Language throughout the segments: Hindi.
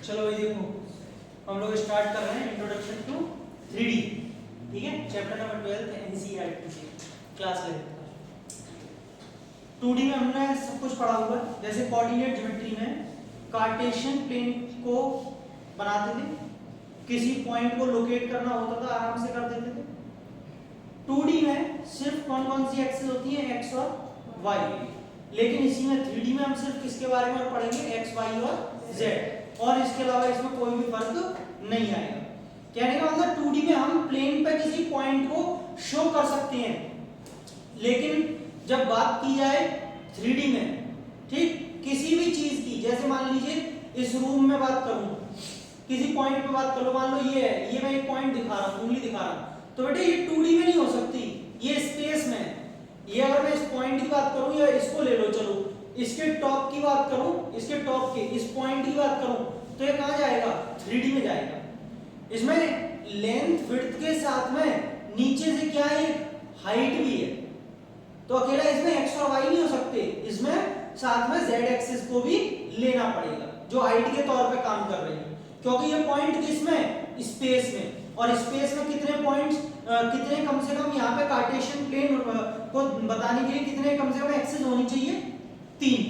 चलो भाई देखो, हम लोग स्टार्ट कर रहे हैं इंट्रोडक्शन टू 3D। ठीक है, चैप्टर नंबर 12 एनसीईआरटी से क्लास 11। 2D में हमने सब कुछ पढ़ा हुआ है। जैसे कोऑर्डिनेट ज्योमेट्री में कार्टेशियन प्लेन को बनाते थे, किसी पॉइंट को लोकेट करना होता था आराम से कर देते थे। 2D में सिर्फ कौन कौन सी एक्सिस होती है, एक्स और वाई। लेकिन इसी में 3D में हम सिर्फ किसके बारे में पढ़ेंगे, एक्स वाई और जेड, और इसके अलावा इसमें कोई भी फर्क नहीं आएगा। कहने का मतलब 2D में हम प्लेन पे किसी पॉइंट को शो कर सकते हैं, लेकिन जब बात की जाए 3D में, ठीक, किसी भी चीज की, जैसे मान लीजिए इस रूम में बात करूं, किसी पॉइंट पे बात करो, मान लो ये है, ये मैं एक पॉइंट दिखा रहा हूं, उंगली दिखा रहा हूं, तो बेटे ये 2D में नहीं हो सकती, ये स्पेस में। ये अगर मैं इस पॉइंट की बात करूं, या इसको ले लो, चलो इसके टॉप की बात करूं, इसके टॉप के इस पॉइंट की बात करूं, तो ये कहां जाएगा, 3D में जाएगा। इसमें लेंथ विड्थ के साथ में नीचे से क्या है, हाइट भी है, तो अकेला इसमें एक्स और वाई नहीं हो सकते, इसमें साथ में जेड एक्सिस को भी लेना पड़ेगा, जो हाइट के तौर पे काम कर रही है, क्योंकि ये पॉइंट किसमें, स्पेस में, और स्पेस में कितने पॉइंट्स, कितने कम से कम यहाँ पे कार्टेशियन प्लेन को बताने के लिए कितने कम से कम एक्सिस होनी चाहिए, 3,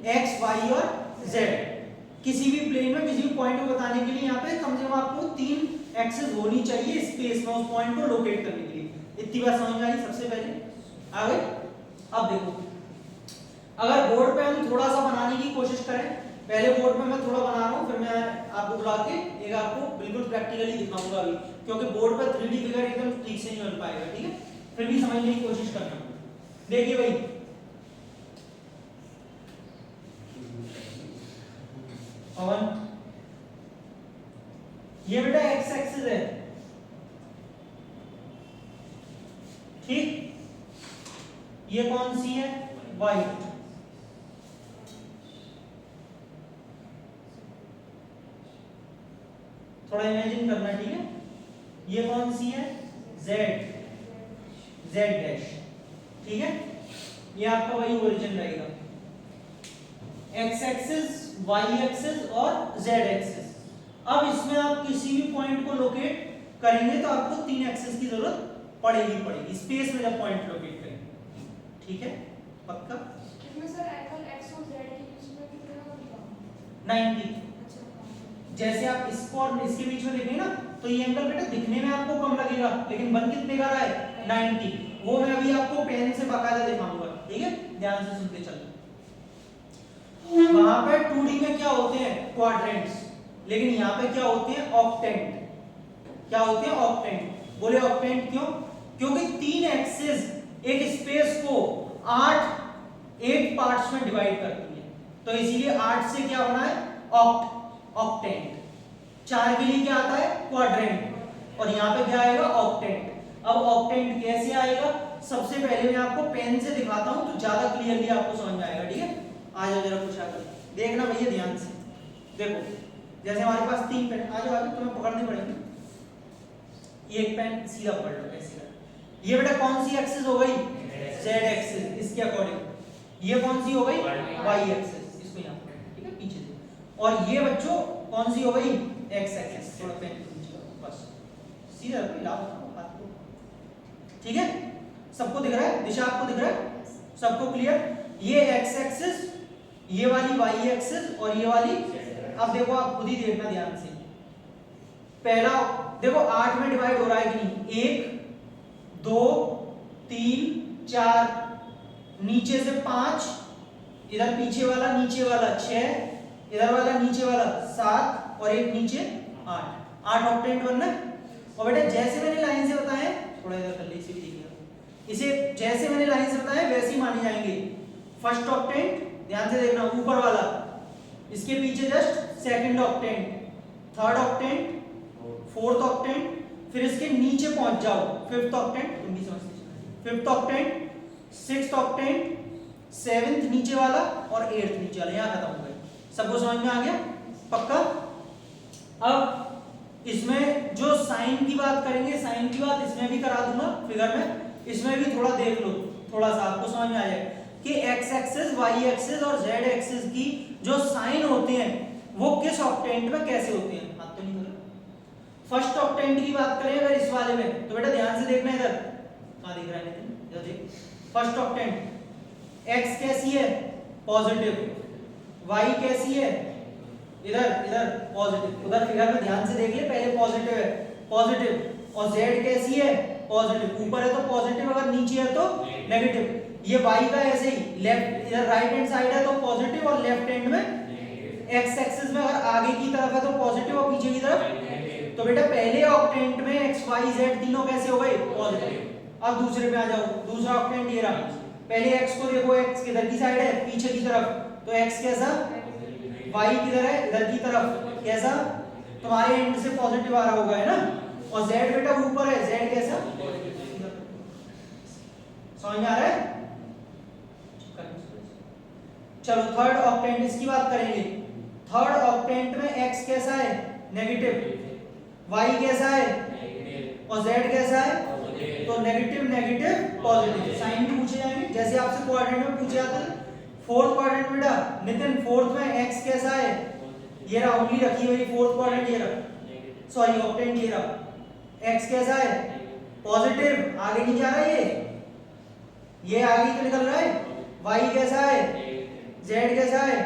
एक्स वाई और जेड। किसी भी प्लेन में किसी भी पॉइंट को बताने के लिए यहाँ पे कम से कम आपको 3 एक्सिस होनी चाहिए स्पेस में, उस पॉइंट को लोकेट करने के लिए। इतनी बात समझ में आई सबसे पहले, आ गई। अब देखो, अगर बोर्ड पे हम थोड़ा सा बनाने की कोशिश करें, पहले बोर्ड में मैं थोड़ा बना रहा हूँ, फिर मैं आपको बुला के एक आपको बिल्कुल प्रैक्टिकली दिखाऊंगा अभी, क्योंकि बोर्ड पर 3D फिगर एकदम ठीक से नहीं बन पाएगा, ठीक है, फिर भी समझने की कोशिश करना। देखिए भाई, पवन, ये बेटा एक्स एक्सिस है, ठीक, ये कौन सी है, वाई। थोड़ा इमेजिन करना, ठीक है, ये कौन सी है, जेड, जेड डैश, ठीक है, ये आपका वही ओरिजिन रहेगा, एक्स एक्सिस, वाई एक्सिस और जेड एक्सिस। अब इसमें आप किसी भी पॉइंट को लोकेट करेंगे तो आपको 3 एक्सिस की जरूरत पड़ेगी स्पेस में जब पॉइंट लोकेट करेंगे, ठीक है, पक्का। इसमें सर एंगल x और z के बीच में कितना होगा, 90। जैसे आप इसको और इसके बीच में देखेंगे ना, तो ये एंगल बेटा दिखने में आपको कम लगेगा, लेकिन बन कितने का रहा है, 90। वो मैं अभी आपको पेन से बाकायदा दिखाऊंगा, ठीक है, ध्यान से सुनते चलो। वहां पे 2D में क्या होते हैं, क्वाड्रेंट्स, लेकिन यहाँ पे क्या होते हैं, ऑक्टेंट। क्या होते हैं, ऑक्टेंट। बोले ऑक्टेंट क्यों, क्योंकि 3 एक्सिस एक स्पेस को 8 पार्ट्स में डिवाइड करती है, तो इसीलिए 8 से क्या बना है, ऑक्टेंट। 4 के लिए क्या आता है, क्वाड्रेंट, और यहाँ पे क्या आएगा, ऑक्टेंट। अब ऑक्टेंट कैसे आएगा, सबसे पहले मैं आपको पेन से दिखाता हूं तो ज्यादा क्लियरली आपको समझ में आएगा, ठीक है। आ जाओ जरा कुछ आकर देखना भैया ध्यान से। देखो, जैसे हमारे पास 3 पेन, आ जाओ तुम्हें पकड़ने पड़ेंगे, ये एक पेन सीधा पकड़ लो ऐसे कर। ये बेटा कौन सी एक्सिस हो गई, जेड एक्सिस, इसके अकॉर्डिंग। ये कौन सी हो गई, वाई एक्सिस, इसको यहाँ पकड़, ठीक है, पीछे से। और ये बच्चों कौन सी हो गई, एक्स एक्सिस। थोड़ा पेन बस सीधा लाओ हाथ को, ठीक है, सबको दिख रहा है, दिशा आपको दिख रहा है, सबको क्लियर। ये एक्स एक्सिस, ये वाली वाई एक्सिस, और ये वाली। अब देखो आप खुद ही देखना ध्यान से, पहला देखो 8 में डिवाइड हो रहा है कि नहीं, 1 2 3 4, नीचे से 5, इधर पीछे वाला नीचे वाला 6, इधर वाला नीचे वाला 7, और एक नीचे 8 ऑक्टेंट बनना है। और बेटा जैसे मैंने लाइन से बताया, थोड़ा इधर कर ले, इसे भी देखिएगा, इसे जैसे मैंने लाइन से बताया वैसे ही माने जाएंगे। फर्स्ट ऑक्टेंट ध्यान से देखना, ऊपर वाला, इसके पीछे just second octant, third octant, fourth octant, फिर इसके नीचे पहुंच जाओ, फिफ्थ ऑक्टेंट, तुम भी समझते, fifth octant, sixth octant, seventh नीचे वाला, और एट्थ नीचे वाला, यहां खत्म हो गए। सबको समझ में आ गया, पक्का। अब इसमें जो साइन की बात करेंगे, साइन की बात इसमें भी करा दूंगा फिगर में, इसमें भी थोड़ा देख लो, थोड़ा सा आपको समझ में आ जाए कि एक्स एक्सिस, वाई एक्सिस और जेड एक्सिस की जो साइन होते हैं वो किस ऑक्टेंट में कैसे होते हैं, हाथ तो नहीं कर। फर्स्ट ऑक्टेंट की बात करें अगर इस वाले में, तो बेटा ध्यान से देखना इधर, कहां दिख रहा है नितिन, इधर देख। फर्स्ट ऑक्टेंट x कैसी है, पॉजिटिव, y कैसी है, इधर इधर पॉजिटिव, उधर फिगर में ध्यान से देख ले, पहले पॉजिटिव है, पॉजिटिव, और z कैसी है, पॉजिटिव, ऊपर है तो पॉजिटिव, अगर नीचे है तो नेगेटिव। ये y का ऐसे ही लेफ्ट, इधर राइट हैंड साइड है तो पॉजिटिव, और लेफ्ट हैंड में x एक्सिस में अगर आगे की तरफ है तो पॉजिटिव और पीछे की तरफ। तो बेटा पहले ऑक्टेंट में x y z तीनों कैसे हो गए, पॉजिटिव। अब दूसरे पे आ जाओ, दूसरा ऑक्टेंट ये रहा, पहले x को देखो, x किधर की साइड है, पीछे की तरफ, तो x कैसा, y किधर है, इधर की तरफ, कैसा, तुम्हारे एंड से पॉजिटिव आ रहा होगा, है ना। और z बेटा ऊपर है, z कैसा, समझ में आ रहा है। चलो थर्ड ऑक्टेंट इसकी बात करेंगे। थर्ड ऑक्टेंट में x कैसा है, नेगेटिव, y कैसा है, और z कैसा है, तो नेगेटिव नेगेटिव पॉजिटिव, साइन भी पूछे जाएंगे जैसे आपसे क्वाड्रेंट में पूछे जाते हैं। फोर्थ क्वाड्रेंट बेटा नितिन, फोर्थ में x कैसा है, ये रहा, उंगली रखी हुई, फोर्थ क्वाड्रेंट ये रहा, सॉरी ऑक्टेंट ये रहा, x कैसा है, पॉजिटिव, आगे नहीं जा रहा ये आगे तो निकल रहा है, y कैसा है, z कैसा है,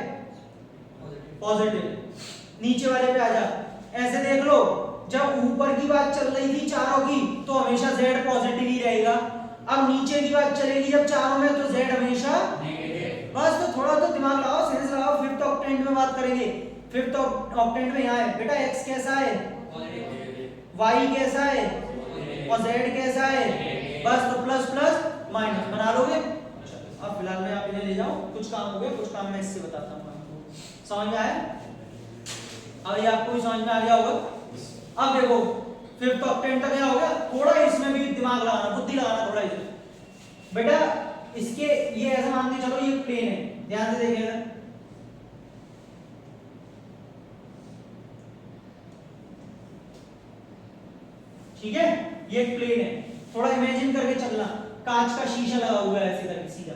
पॉजिटिव। नीचे वाले पे आ जा, ऐसे देख लो, जब ऊपर की बात चल रही थी चारों की तो हमेशा z पॉजिटिव ही रहेगा, अब नीचे की बात चलेगी जब चारों में तो z हमेशा नेगेटिव। बस तो थोड़ा तो दिमाग लगाओ, सेंस लगाओ। फिफ्थ ऑक्टेंट में बात करेंगे, फिफ्थ ऑक्टेंट में यहाँ है बेटा, x कैसा है, y कैसा है, और z कैसा है, बस तो प्लस प्लस माइनस बना लोगे। अब फिलहाल मैं आप इन्हें ले जाऊं, कुछ काम हो गया, कुछ काम मैं इससे बताता हूँ आपको, समझ में आया। अब ये आपको भी समझ में आ गया होगा। अब देखो फिफ्थ ऑक्टेंट तक क्या हो गया, थोड़ा इसमें भी दिमाग लगाना, बुद्धि लगाना थोड़ा इधर बेटा। इसके ये ऐसा मान के चलो ये प्लेन है, ध्यान से देखिएगा, ठीक है, ये प्लेन है, थोड़ा इमेजिन करके चलना, कांच का शीशा लगा हुआ है ऐसे करके सीधा।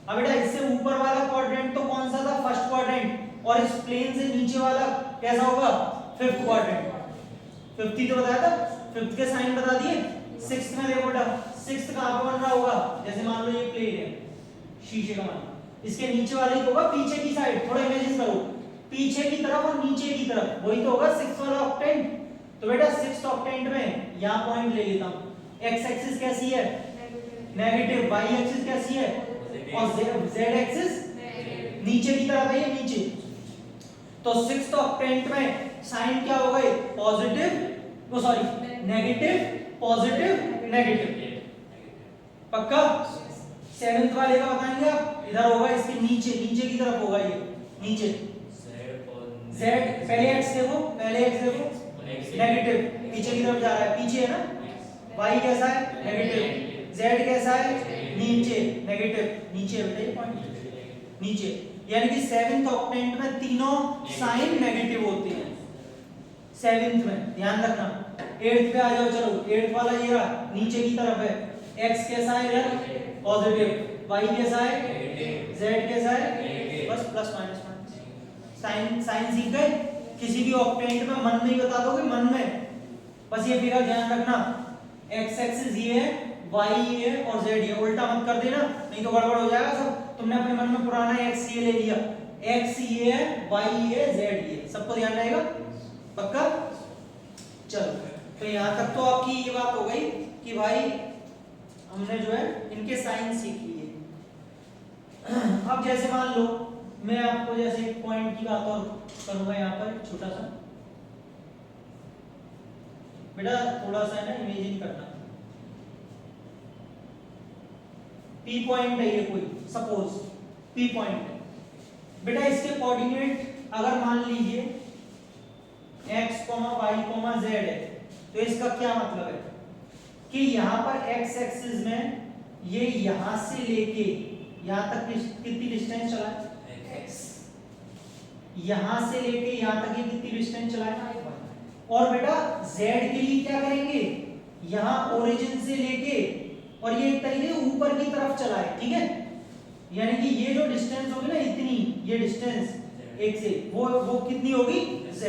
अब बेटा इससे ऊपर वाला क्वाड्रेंट तो कौन सा था, फर्स्ट क्वाड्रेंट, और इस प्लेन से नीचे वाला कैसा होगा, फिफ्थ क्वाड्रेंट। फिफ्थ ही तो बताया था, फिफ्थ के साइन बता दिए। सिक्स्थ में देखो बेटा, सिक्स्थ कहां पे बन रहा होगा, जैसे मान लो ये प्लेन है, शीशे का मान, इसके नीचे वाला ही तो होगा पीछे की साइड, थोड़ा इमेजिन करो, पीछे की तरफ और नीचे की तरफ, वही तो होगा सिक्स्थ वाला ऑक्टेंट। तो बेटा सिक्स्थ ऑक्टेंट में यहां पॉइंट ले लेता हूं, x एक्सिस कैसी है, नेगेटिव, y एक्सिस कैसी है, और z एक्सिस नीचे की तरफ है, ये नीचे। तो सिक्स्थ ऑक्टेंट में साइन क्या हो गए, पॉजिटिव, वो सॉरी नेगेटिव पॉजिटिव नेगेटिव, पक्का। सेवेंथ वाले का बताएंगे आप, इधर होगा इसके नीचे, नीचे की तरफ होगा ये नीचे, z पहले x देखो, पहले x देखो, नेगेटिव, पीछे की तरफ जा रहा है, पीछे है ना। y कैसा है, नेगेटिव, z कैसा है, नीचे नेगेटिव, नीचे बेटे पॉइंट नीचे, यानी कि सेवेंथ ऑक्टेंट में तीनों साइन नेगेटिव होते हैं, सेवेंथ में, ध्यान रखना। एट्थ पे आ जाओ, चलो एट्थ वाला ये रहा, नीचे की तरफ है, x कैसा है इधर, पॉजिटिव, y कैसा है, z कैसा है, बस plus minus minus, sign sign सीख गए। किसी भी ऑक्टेंट में मन में ही बता दोगे, मन में, बस ये फिगर ध्यान रखना, x एक्सिस ये है, y ये है, और z ये, उल्टा मत कर देना, नहीं तो गड़बड़ हो जाएगा सब। तुमने अपने मन में पुराना x ये ले लिया, x ये है, y ये है, z ये, सबको ध्यान रहेगा, पक्का। चलो तो यहाँ तक तो आपकी ये बात हो गई कि भाई हमने जो है इनके साइन सीख लिए। अब जैसे मान लो मैं आपको जैसे एक पॉइंट की बात और करूंगा, यहाँ पर छोटा सा बेटा, थोड़ा सा है ना इमेजिन करना, P पॉइंट है ये कोई, सपोज P पॉइंट है बेटा, इसके कोऑर्डिनेट अगर मान लीजिए x, y, z है, तो इसका क्या मतलब है कि यहाँ पर x एक्सिस में ये यहाँ से लेके यहाँ तक कितनी डिस्टेंस चला है, x, यहाँ से लेके यहाँ तक ये कितनी डिस्टेंस चला है, और बेटा z के लिए क्या करेंगे, यहाँ ओरिजिन से लेके और ये एक तरीके ऊपर की तरफ चला है, ठीक है, यानी कि ये जो डिस्टेंस होगी ना इतनी, ये डिस्टेंस एक से वो कितनी होगी z,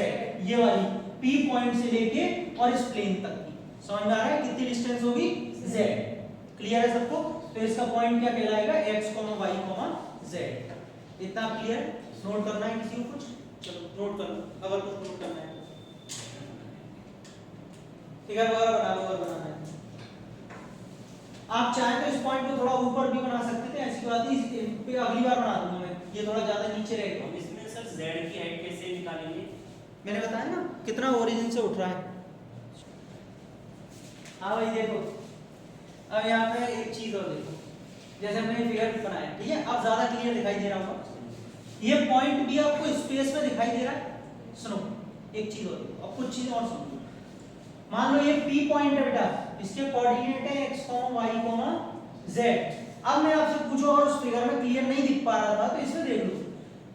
ये वाली p पॉइंट से लेके और इस प्लेन तक की, समझ में आ रहा है कितनी डिस्टेंस होगी z। क्लियर है सबको? तो इसका पॉइंट क्या कहलाएगा x, y, z। इतना क्लियर? नोट करना है किसी को कुछ? चलो नोट कर लो, अगर कुछ नोट करना है फिगर वगैरह बना लो अगर बनाना है। आप चाहें तो इस पॉइंट को थोड़ा ऊपर भी बना सकते थे, ऐसी बात नहीं, अगली बार बना दूंगा मैं, ये थोड़ा ज्यादा नीचे रहेगा। इसमें सर z की हाइट कैसे निकालेंगे? मैंने बताया ना कितना ओरिजिन से उठ रहा है। हाँ भाई देखो, अब यहाँ पे एक चीज और देखो, जैसे हमने फिगर बनाया, ठीक है, अब ज्यादा क्लियर दिखाई दे रहा होगा। ये पॉइंट भी आपको स्पेस में दिखाई दे रहा है। सुनो एक चीज और देखो, अब कुछ चीज और समझो। मान लो ये P पॉइंट है बेटा, इसके कोऑर्डिनेट है x, y, z। अब मैं आपसे पूछूं अगर उस फिगर में क्लियर नहीं दिख पा रहा था तो इसमें देख लो।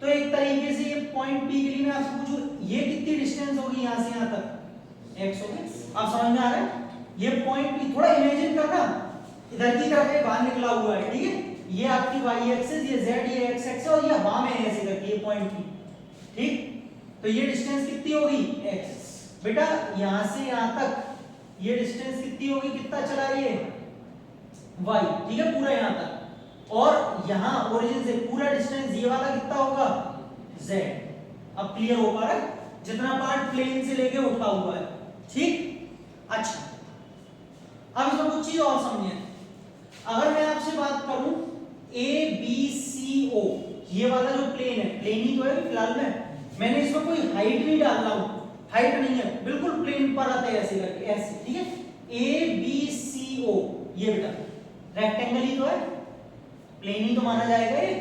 तो एक तरीके से ये पॉइंट P के लिए मैं आपसे पूछूं ये कितनी डिस्टेंस होगी यहाँ से यहाँ तक, x होगी। अब समझ में आ रहा है? ये पॉइंट P थोड़ा इमेजिन करना, इधर की तरफ एक बाहर निकला हुआ है, ठीक है, ये आपकी y एक्सिस, ये z, ये x एक्सिस और ये हवा में है ऐसे करके ये पॉइंट P, ठीक। तो ये डिस्टेंस कितनी होगी x बेटा, यहां से यहां तक ये डिस्टेंस कितनी होगी, कितना चला ये y, ठीक है, पूरा यहां तक। और यहां ओरिजिन से पूरा डिस्टेंस ये वाला कितना होगा z। अब क्लियर हो पा रहा है? जितना पार्ट प्लेन से लेके उठा हुआ है, ठीक। अच्छा अब इसमें कुछ चीज और समझिए। अगर मैं आपसे बात करूं ABCO, ये वाला जो प्लेन है, प्लेन ही तो है फिलहाल में, मैंने इसमें कोई हाइट नहीं डाल रहा हूं, हाइट नहीं है, बिल्कुल प्लेन पर आता है ऐसे करके, ऐसे, ठीक है। ABCO ये बेटा रेक्टेंगल ही तो है, प्लेन ही तो माना जाएगा ये।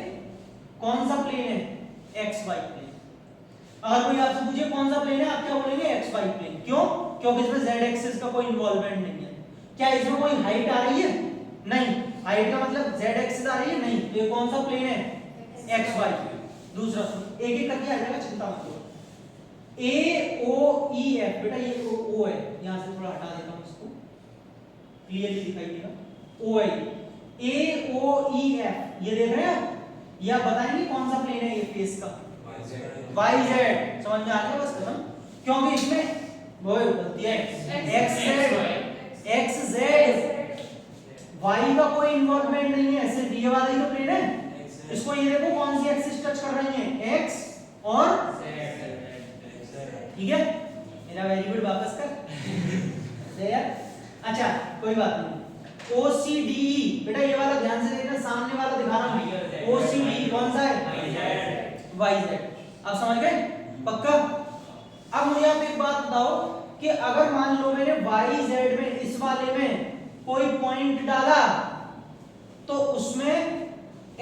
कौन सा प्लेन है? XY plane. अगर कोई आपसे पूछे कौन सा प्लेन है, आप क्या बोलेंगे? XY plane. क्यों? क्योंकि इसमें z एक्सिस का कोई इन्वॉल्वमेंट नहीं है। क्या इसमें कोई हाइट आ रही है? नहीं। हाइट का मतलब z एक्सिस आ रही है? नहीं। ये कौन सा प्लेन है? XY। दूसरा एक एक करके आ जाएगा, चिंता मत करो। AOEF बेटा, ये O है, यहां से थोड़ा हटा देता हूं इसको, क्लियरली दिखाई देगा। O है AOEF, ये देख रहे हैं आप? या बताएंगे कौन सा प्लेन है ये फेस का? YZ। समझ में आ गया? बस खत्म। क्योंकि इसमें वो गलती है, XZ Y का कोई इन्वॉल्वमेंट नहीं है, सिर्फ ये वाला ही तो प्लेन है। इसको ये देखो कौन सी एक्सिस टच कर रही है, X और ठीक है, मेरा वेरी गुड, वापस कर यार। अच्छा कोई बात नहीं। OCDE बेटा, ये वाला ध्यान से देखना, सामने वाला दिखा रहा हूं, OCDE कौन सा है? YZ। अब समझ गए? पक्का? अब मुझे आप एक बात बताओ कि अगर मान लो मैंने YZ में इस वाले में कोई पॉइंट डाला तो उसमें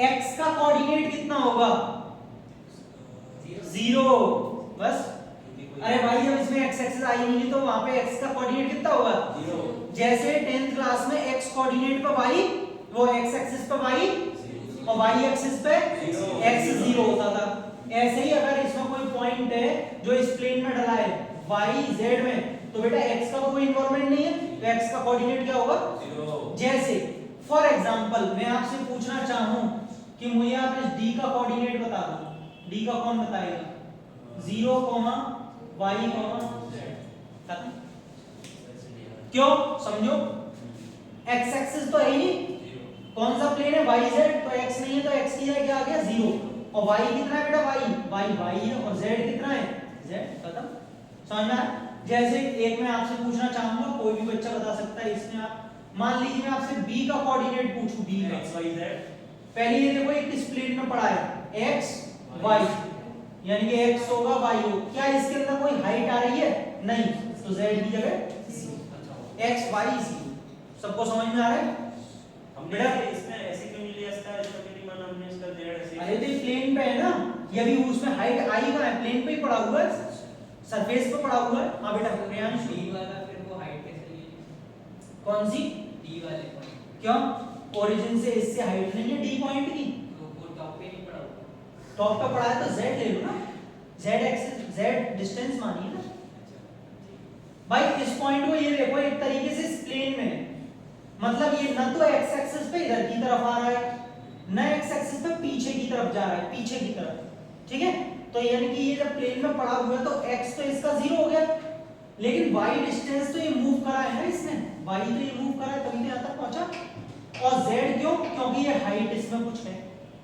x का कोऑर्डिनेट कितना होगा? 0। बस। अरे भाई जब इसमें x एक्सिस आई नहीं तो वहां पे x का कोऑर्डिनेट कितना होगा? 0। जैसे 10th क्लास में x कोऑर्डिनेट पे y, वो x एक्सिस पे y और y एक्सिस पे x 0 होता था। ऐसे ही अगर इसमें कोई पॉइंट है जो इस प्लेन में डला है YZ में, तो बेटा x का कोई इन्वॉल्वमेंट नहीं है, तो x का कोऑर्डिनेट क्या होगा? 0। जैसे फॉर एग्जांपल मैं आपसे पूछना चाहूं कि मुझे आप इस d का कोऑर्डिनेट बता दो, d का कौन बताएगा? 0, y, z। खत्म। क्यों? समझो, x एक्सिस तो है ही नहीं, कौन सा प्लेन है? YZ, तो x नहीं है तो x की क्या आ गया? 0। और y कितना है बेटा? y है, और z कितना है? z। खत्म। समझ में आया? जैसे एक मैं आपसे पूछना चाहूंगा, कोई भी बच्चा बता सकता है इसमें, आप मान लीजिए मैं आपसे b का कोऑर्डिनेट पूछूं, b का xyz। पहले ये देखो एक इस प्लेन में पड़ा है x y, यानी कि x होगा y होगा। क्या इसके अंदर कोई हाइट आ रही है? नहीं, तो z की जगह x y 0। सबको समझ में आ रहा है? बेटा इसमें ऐसे क्यों नहीं लिया इसका क्यों नहीं माना हमने इसका z ऐसे? अरे तो प्लेन पे है ना, ये भी उसमें हाइट आई कहां है? प्लेन पे ही पड़ा हुआ है, सरफेस पे पड़ा हुआ है। हां बेटा प्रियांश, d वाला फिर वो हाइट कैसे ली? कौन सी? d वाले पॉइंट, क्यों? ओरिजिन से इससे हाइट नहीं है d पॉइंट की, तो वो टॉप पे नहीं पड़ा हुआ। टॉप पे पड़ा है तो z ले लो ना, z एक्सिस z डिस्टेंस मानिए ना भाई। इस पॉइंट को ये देखो एक तरीके से इस प्लेन में, मतलब ये ना तो x एक्सिस पे इधर की तरफ आ रहा है, ना x एक्सिस पे पीछे की तरफ जा रहा है, पीछे की तरफ, ठीक है। तो यानी कि ये जब प्लेन में पड़ा हुआ है तो x तो इसका 0 हो गया, लेकिन y डिस्टेंस तो ये मूव करा है ना इसने, y तो ये मूव करा है तभी तो यहाँ तक पहुंचा। और z क्यों? क्योंकि ये हाइट इसमें कुछ है,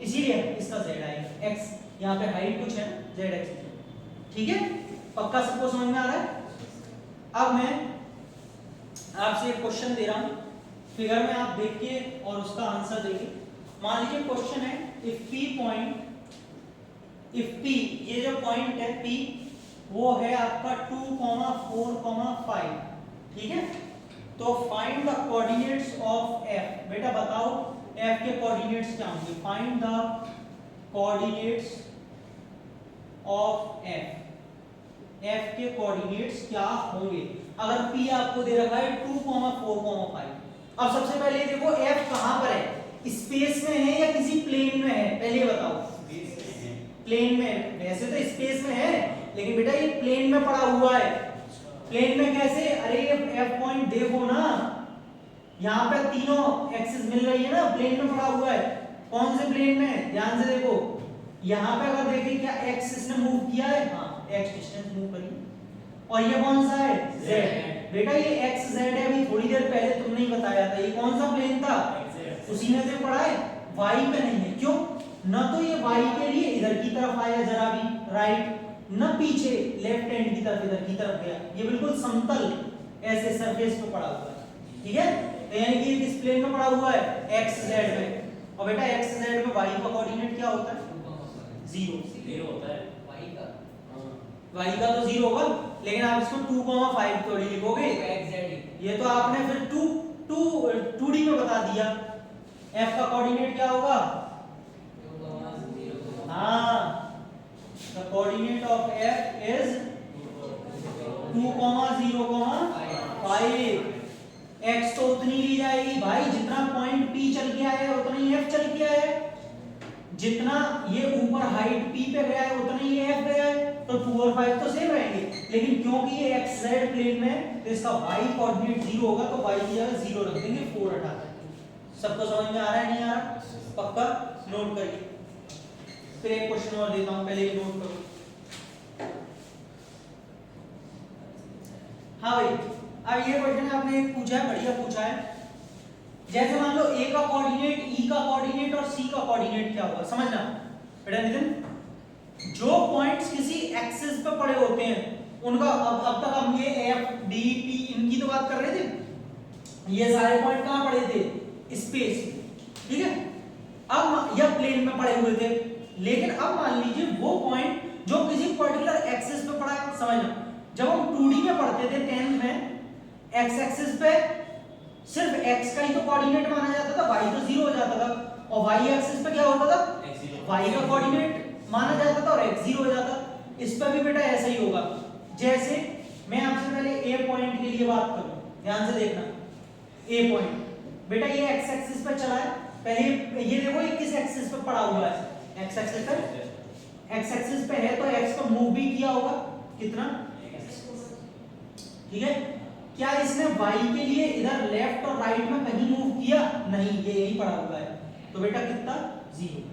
इसीलिए इसका z आएगा। x यहाँ पे हाइट कुछ है, z x, ठीक है? पक्का सबको समझ में आ रहा है? अब मैं आपसे एक क्वेश्चन दे रहा हूं, फिगर में आप देखिए और उसका आंसर देखिए। मान लीजिए क्वेश्चन है if p point, if p ये जो पॉइंट है p वो है आपका 2, 4, 5, ठीक है? तो find the coordinates of f। बेटा बताओ f के कोऑर्डिनेट्स क्या होंगे? Find the coordinates of f, f के कोऑर्डिनेट्स क्या होंगे अगर p आपको दे रखा है 2, 4, 5। अब सबसे पहले देखो f कहां पर है, स्पेस में है या किसी प्लेन में है? पहले बताओ। प्लेन में, वैसे तो स्पेस में है लेकिन बेटा ये प्लेन में पड़ा हुआ है। प्लेन में कैसे? अरे ये f पॉइंट देखो ना, यहाँ पे तीनों एक्सिस मिल रही है ना, प्लेन में पड़ा हुआ है। कौन से प्लेन में? ध्यान से देखो, यहाँ पे अगर देखें क्या x इसने मूव किया है? हाँ, x डिस्टेंस मूव करी। और ये कौन सा है? z। बेटा ये x z है, अभी थोड़ी देर पहले तुमने ही बताया था। ये कौन सा प्लेन था? उसी में से पड़ा है, y पे नहीं है। क्यों? न तो ये y के लिए इधर की तरफ आया जरा भी राइट, न पीछे लेफ्ट हैंड की तरफ इधर की तरफ गया, ये बिल्कुल समतल ऐसे सरफेस पे पड़ा हुआ है, ठीक है? तो यानी कि किस प्लेन में पड़ा हुआ है? x z में। और बेटा x z में y का कोऑर्डिनेट क्या होता है? 0 होता है। y का तो 0 होगा, लेकिन आप इसको 2, 5 थोड़ी लिखोगे, ये तो आपने फिर 2D में बता दिया। f का कोऑर्डिनेट क्या होगा? हाँ, the coordinate of f is 2, 0, 5। x तो उतनी ली जाएगी भाई जितना पॉइंट p चल के आया है उतना ही f चल के आया है, जितना ये ऊपर हाइट p पे गया है उतना ही f गया है, तो 2 और 5 तो सेम रहेंगे। लेकिन क्योंकि ये x z प्लेन में है तो इसका y कोऑर्डिनेट 0 होगा, तो y की जगह 0 रख देंगे, 4 हटा देंगे। सबको समझ में आ रहा है नहीं आ रहा? पक्का नोट करिए। फिर एक क्वेश्चन और देता हूं, पहले ही नोट करो। हाँ भाई, अब ये क्वेश्चन आपने एक पूछा है, बढ़िया पूछा है। जैसे मान लो a का कोऑर्डिनेट, e का कोऑर्डिनेट और c का कोऑर्डिनेट क्या होगा, समझना बेटा नितिन। जो पॉइंट्स किसी एक्सिस पे पड़े होते हैं उनका, अब तक हम ये f d p इनकी तो बात कर रहे थे, ये सारे पॉइंट कहां पड़े थे? स्पेस, ठीक है? अब यह प्लेन में पड़े हुए थे, लेकिन अब मान लीजिए वो पॉइंट जो किसी पर्टिकुलर एक्सिस पे पड़ा है। समझना, जब हम 2D में पढ़ते थे 10th में, x एक्सिस पे सिर्फ x का ही तो कोऑर्डिनेट माना जाता था, y तो 0 हो जाता था। और y एक्सिस पे क्या होता था? y का कोऑर्डिनेट माना जाता था और x 0 हो जाता। इस पर भी बेटा ऐसा ही होगा। जैसे मैं आपसे पहले a पॉइंट के लिए बात करूं, ध्यान से देखना। a पॉइंट बेटा ये x एक्सिस पे चला है, पहले ये देखो ये किस एक्सिस पे पड़ा हुआ है? x एक्सिस पे। x एक्सिस पे है तो x को मूव भी किया होगा, कितना? ठीक है? क्या इसने y के लिए इधर लेफ्ट और राइट में कहीं मूव किया? नहीं, ये यही पड़ा हुआ है, तो बेटा कितना? 0।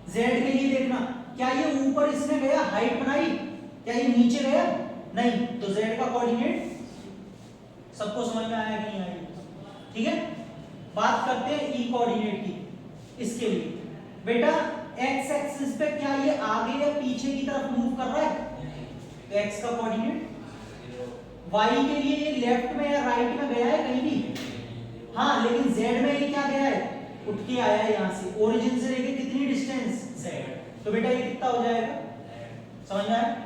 z के लिए देखना, क्या ये ऊपर इसने गया, हाइट बनाई? क्या ये नीचे गया? नहीं, तो z का कोऑर्डिनेट सबको समझ में आया कि नहीं आया? ठीक है? बात करते हैं e कोऑर्डिनेट की। इसके लिए बेटा x एक्सिस पे क्या ये आगे या पीछे की तरफ मूव कर रहा है? तो x का कोऑर्डिनेट। y के लिए ये लेफ्ट में या राइट में गया है कहीं भी? हाँ, लेकिन z में ये क्या गया है? उठ के आया है यहाँ से, ओरिजिन से लेके कितनी डिस्टेंस? z। तो बेटा ये कितना हो जाएगा? समझ में आया?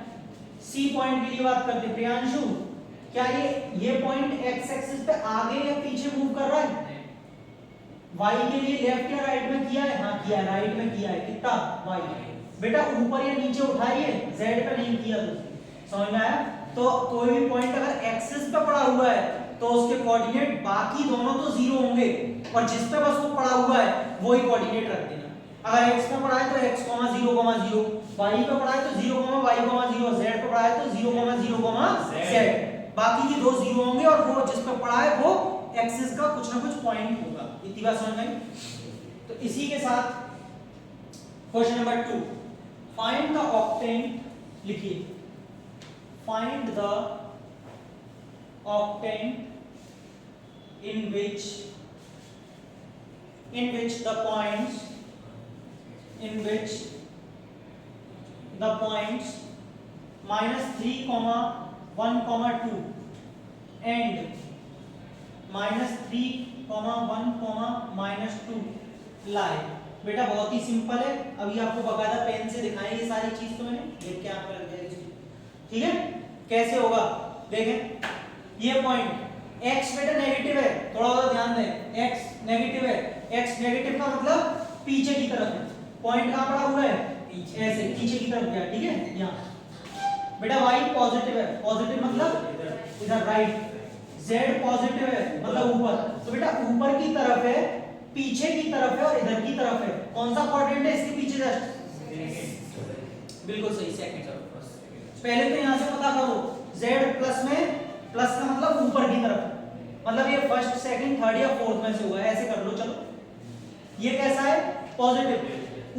c पॉइंट के लिए बात करते हैं। प्रियांशु, क्या ये पॉइंट x एक्सिस पे आगे या पीछे मूव कर रहा है? y के लिए लेफ्ट या राइट में किया है? हाँ किया है, राइट में किया है। कितना? y। बेटा ऊपर या नीचे उठाई है, z पे नहीं किया। तो समझ में आया? तो कोई भी पॉइंट अगर एक्सिस पे पड़ा हुआ है तो उसके कोऑर्डिनेट बाकी दोनों तो 0 होंगे, और जिस पे बस वो पड़ा हुआ है वही कोऑर्डिनेट रख देना। अगर x पे पड़ा है तो x, 0, 0, y पे पड़ा है तो 0, y, 0, z पे पड़ा है तो 0, 0, z। बाकी की दो 0 होंगे और वो जिस पे पड़ा है वो एक्सिस का कुछ ना कुछ पॉइंट होगा। इतनी बात समझ में? तो इसी के साथ question number 2, find the octant लिखिए, find the octant in which the points -3, 1, 2 and -3, 1, -2 lie। बेटा बहुत ही सिंपल है, अभी आपको बकायदा पेन से दिखाएं ये सारी चीज, तो मैंने लिख के आपको लग जाएगी, ठीक है। कैसे होगा देखें, ये पॉइंट x बेटा नेगेटिव है, थोड़ा और ध्यान दें, x नेगेटिव है, x नेगेटिव का मतलब पीछे की तरफ है, पॉइंट कहां पड़ा हुआ है, ऐसे पीछे की तरफ गया, ठीक है। यहाँ बेटा y पॉजिटिव है, पॉजिटिव मतलब इधर राइट, z पॉजिटिव है मतलब ऊपर, तो बेटा ऊपर की तरफ है, पीछे की तरफ है और इधर की तरफ है, कौन सा क्वाड्रेंट है इसके पीछे जस्ट, बिल्कुल सही, सेकंड। पहले तो यहां से पता करो, z प्लस में, प्लस का मतलब ऊपर की तरफ, मतलब ये फर्स्ट सेकंड थर्ड या फोर्थ में से हुआ है, ऐसे कर लो। चलो ये कैसा है, पॉजिटिव,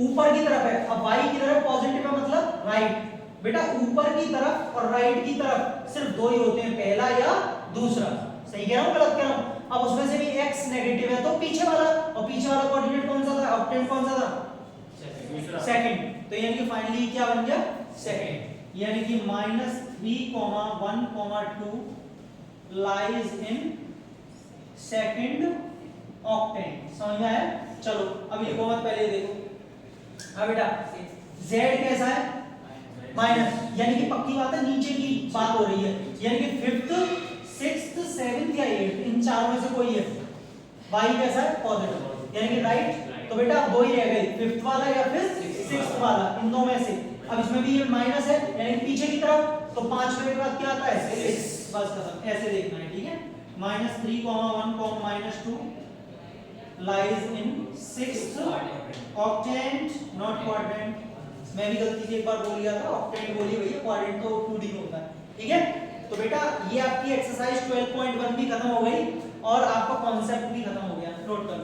ऊपर की तरफ है, अब y की तरफ पॉजिटिव है मतलब राइट। बेटा ऊपर की तरफ और राइट की तरफ सिर्फ दो ही होते हैं, पहला या दूसरा, सही कह रहा हूं गलत कह रहा हूं। अब उसमें से भी x नेगेटिव है तो पीछे वाला, और पीछे वाला कोऑर्डिनेट कौन सा था, ऑक्टेंट कौन सा था, सेकंड, तो यानी कि फाइनली क्या बन गया, सेकंड, यानी कि -3, 1, 2 lies in second octant, समझ में आया। चलो अभी लिखो मत, पहले देखो। अब बेटा z कैसा है, माइनस, यानी कि पक्की बात है नीचे की बात हो रही है, यानी कि 5th 6th 7th या 8th इन चारों में से कोई है। y कैसा है, पॉजिटिव, यानी कि राइट, तो बेटा अब दो ही रह गए, 5th वाला या फिर 6th वाला, इन दो में से। अब इसमें भी ये माइनस है, यानी कि पीछे की तरफ, तो 5 के बाद क्या आता है, 6, बस खत्म, ऐसे देखना है, ठीक है। -3, 1, -2 lies in 6th octant, not quadrant। मैं भी गलती से एक बार बोल गया था, ऑक्टेंट बोलिए भैया, क्वाड्रेंट तो 2D में होता है, ठीक है। तो बेटा ये आपकी एक्सरसाइज 12.1 भी खत्म हो गई और आपका कॉन्सेप्ट भी खत्म हो गया, नोट कर लो।